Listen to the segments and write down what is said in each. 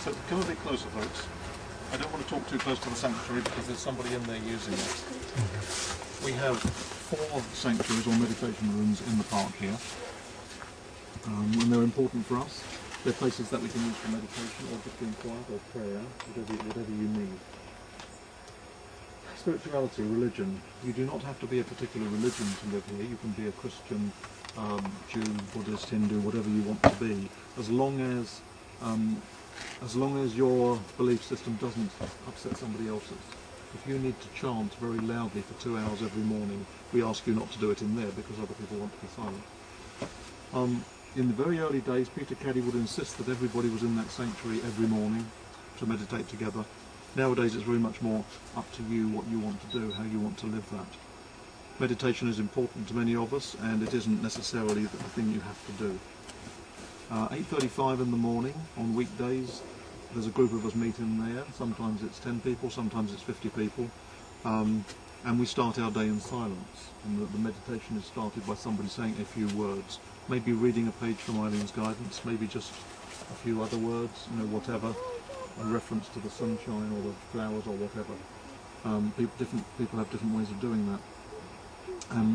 But come a bit closer, folks. I don't want to talk too close to the sanctuary because there's somebody in there using it. We have 4 sanctuaries or meditation rooms in the park here. And they're important for us. They're places that we can use for meditation or just being quiet or prayer, whatever you need. Spirituality, religion. You do not have to be a particular religion to live here. You can be a Christian, Jew, Buddhist, Hindu, whatever you want to be, as long as your belief system doesn't upset somebody else's. If you need to chant very loudly for 2 hours every morning, we ask you not to do it in there because other people want to be silent. In the very early days, Peter Caddy would insist that everybody was in that sanctuary every morning to meditate together. Nowadays it's very much more up to you what you want to do, how you want to live that. Meditation is important to many of us, and it isn't necessarily the thing you have to do. 8:35 in the morning on weekdays, there's a group of us meet in there. Sometimes it's 10 people, sometimes it's 50 people, and we start our day in silence. And the meditation is started by somebody saying a few words, maybe reading a page from Eileen's guidance, maybe just a few other words, you know, whatever, a reference to the sunshine or the flowers or whatever. People have different ways of doing that.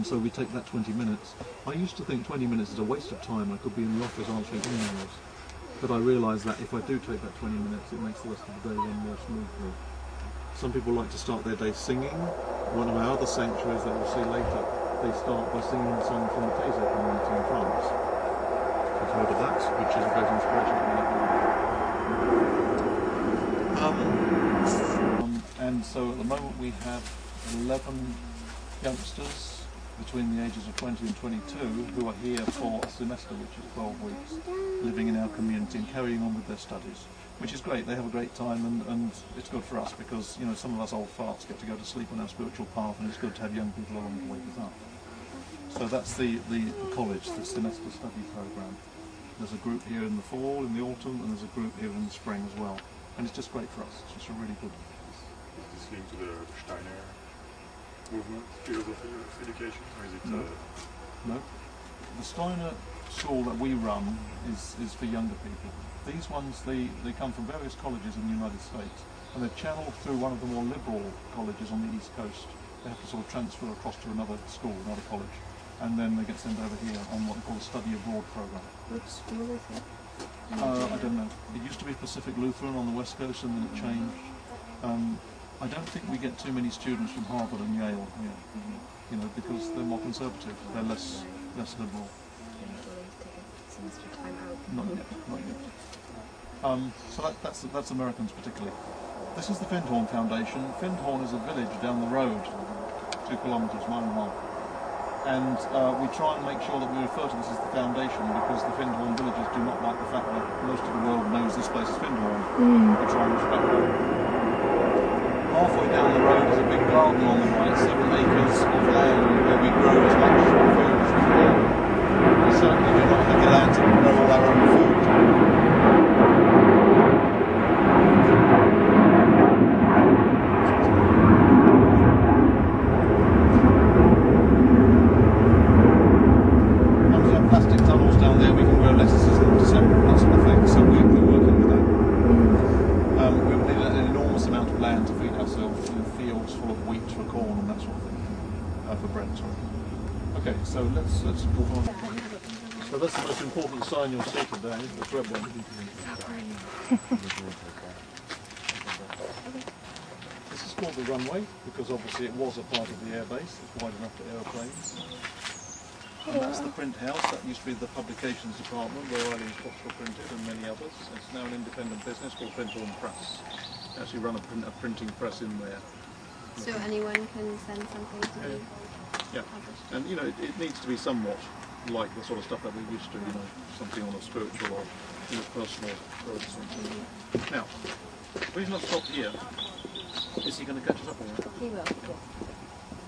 So we take that 20 minutes. I used to think 20 minutes is a waste of time. I could be in the office answering emails. But I realise that if I do take that 20 minutes, it makes the rest of the day run more smoothly. Some people like to start their day singing. One of our other sanctuaries that we'll see later, they start by singing a song from the Taser community in France. You've heard of that, which is a great inspiration for me. And so at the moment we have 11 youngsters between the ages of 20 and 22 who are here for a semester, which is 12 weeks, living in our community and carrying on with their studies, which is great. They have a great time, and it's good for us because, you know, some of us old farts get to go to sleep on our spiritual path, and it's good to have young people along to wake us up. So that's the college, the semester study program. There's a group here in the fall, in the autumn, and there's a group here in the spring as well. And it's just great for us. It's just a really good. Is this linked to the Steiner movement, philosophy of education, or is it? No. The Steiner school that we run is for younger people. These ones, they come from various colleges in the United States, and they're channeled through one of the more liberal colleges on the East Coast. They have to sort of transfer across to another school, another college, and then they get sent over here on what we call a study abroad program. Which school is it? I don't know. It used to be Pacific Lutheran on the West Coast, and then it changed. I don't think we get too many students from Harvard and Yale here, you know, because they're more conservative. They're less liberal. Not yet. So that's Americans particularly. This is the Findhorn Foundation. Findhorn is a village down the road, 2 kilometres, mile and a half. And we try and make sure that we refer to this as the foundation because the Findhorn villagers do not like the fact that most of the world knows this place is Findhorn. We try and respect that. Halfway down the road is a big garden on the right, 7 acres of land where we grow as much food as we can. We certainly do not have the land to grow all our own food. And we have plastic tunnels down there, we can grow lettuces in December, that sort of thing, so we're working with that. We need an enormous amount of land to feed ourselves, in fields full of wheat for corn and that sort of thing, for bread, sorry. Okay, so let's move on. So that's the most important sign you'll see today, the red one. This is called the runway because obviously it was a part of the airbase. It's wide enough for aeroplanes. And that's the print house. That used to be the publications department where Eileen's books were printed and many others. It's now an independent business called Findhorn Press. We actually run a printing press in there. So anyone can send something to you? Yeah, and you know, it needs to be somewhat like the sort of stuff that we're used to, you know, something on a spiritual or, you know, personal something. Now, the reason I've stopped here is he going to catch us up on it? He will.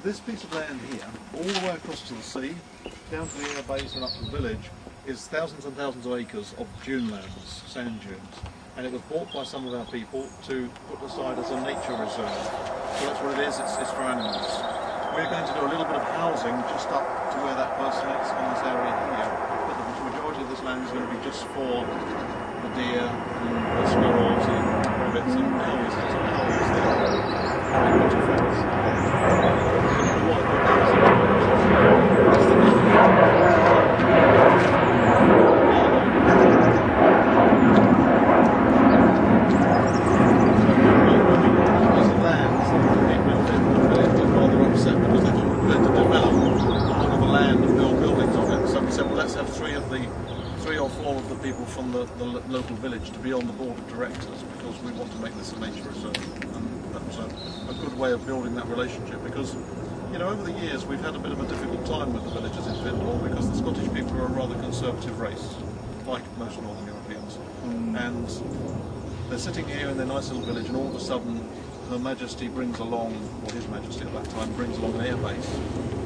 This piece of land here, all the way across to the sea, down to the air base and up to the village, is thousands and thousands of acres of dune lands, sand dunes. And it was bought by some of our people to put aside as a nature reserve. So that's what it is, it's for animals. We're going to do a little bit of housing just up to where that person is in this area here, but the majority of this land is going to be just for the deer and the squirrels and some owls there. Very pretty flowers. People from the local village to be on the board of directors because we want to make this a nature reserve, and that was a good way of building that relationship, because you know over the years we've had a bit of a difficult time with the villagers in Findhorn because the Scottish people are a rather conservative race, like most Northern Europeans, and they're sitting here in their nice little village and all of a sudden Her Majesty brings along, or His Majesty at that time, brings along an airbase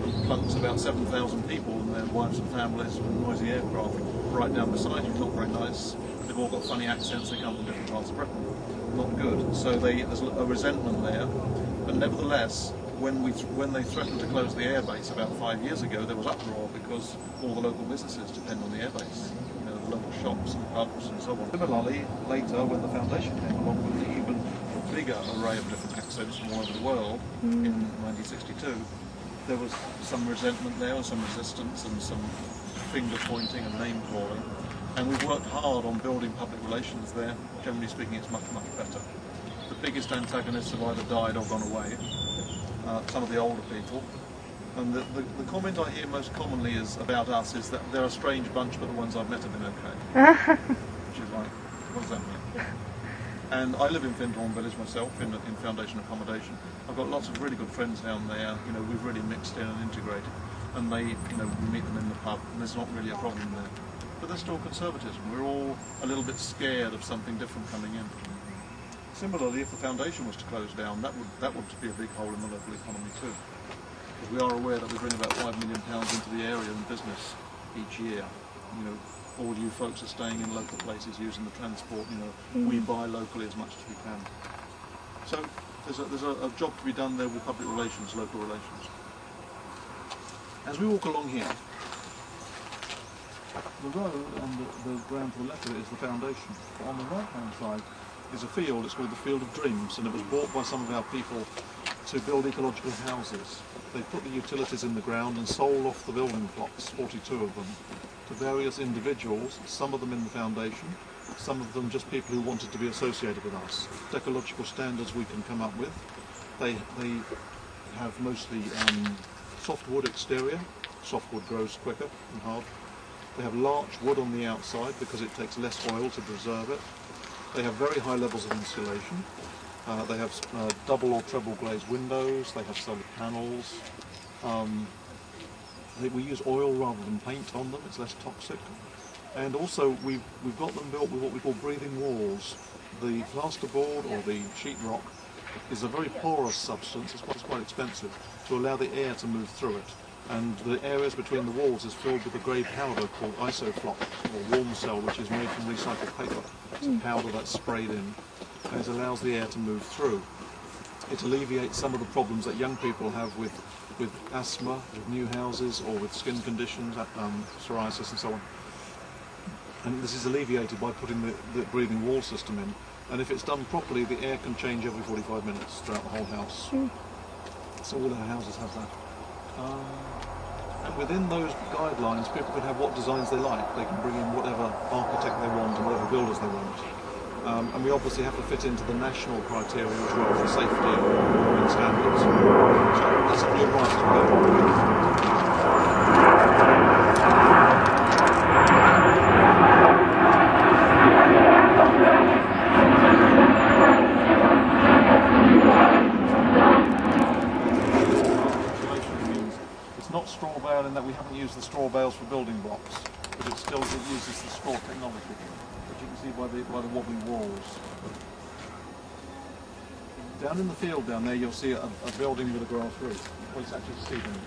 and plunks about 7,000 people and their wives and families and noisy aircraft right down beside you. Not very nice. They've all got funny accents, they come from different parts of Britain. Not good. So there's a resentment there. But nevertheless, when they threatened to close the airbase about 5 years ago, there was uproar because all the local businesses depend on the airbase. You know, the local shops and pubs and so on. Similarly, later when the foundation came along with the even bigger array of different accents from all over the world in 1962, there was some resentment there and some resistance and some finger pointing and name calling, and we've worked hard on building public relations there. Generally speaking, it's much better. The biggest antagonists have either died or gone away, some of the older people, and the comment I hear most commonly is about us is that they're a strange bunch, but the ones I've met have been okay. Which is like, what does that mean? And I live in Findhorn Village myself, in foundation accommodation. I've got lots of really good friends down there. You know, we've really mixed in and integrated. And they, you know, we meet them in the pub, and there's not really a problem there. But there's still conservatism. We're all a little bit scared of something different coming in. Similarly, if the foundation was to close down, that would be a big hole in the local economy too. Because we are aware that we bring about £5 million into the area in business each year. You know, all you folks are staying in local places, using the transport. You know, we buy locally as much as we can. So there's a job to be done there with public relations, local relations. As we walk along here, the road and the ground to the left of it is the foundation. On the right-hand side is a field. It's called the Field of Dreams, and it was bought by some of our people to build ecological houses. They put the utilities in the ground and sold off the building plots, 42 of them, to various individuals, some of them in the foundation, some of them just people who wanted to be associated with us. Ecological standards we can come up with. They have mostly softwood exterior. Softwood grows quicker and hard. They have larch wood on the outside because it takes less oil to preserve it. They have very high levels of insulation. They have double or treble glazed windows. They have solar panels. We use oil rather than paint on them. It's less toxic. And also we've got them built with what we call breathing walls. The plasterboard or the sheetrock is a very porous substance. It's quite expensive to allow the air to move through it. And the areas between the walls is filled with a grey powder called isoflop, or warm cell, which is made from recycled paper. It's a powder that's sprayed in, and it allows the air to move through. It alleviates some of the problems that young people have with asthma, with new houses, or with skin conditions, psoriasis and so on. And this is alleviated by putting the breathing wall system in. And if it's done properly, the air can change every 45 minutes throughout the whole house. So all our houses have that. And within those guidelines, people can have what designs they like. They can bring in whatever architect they want and whatever builders they want. And we obviously have to fit into the national criteria as well for safety and standards. So that's a real right to go. In that we haven't used the straw bales for building blocks, but it uses the straw technology, which you can see by the wobbly walls. Down in the field down there, you'll see a building with a grass roof. Well, it's actually a seedling.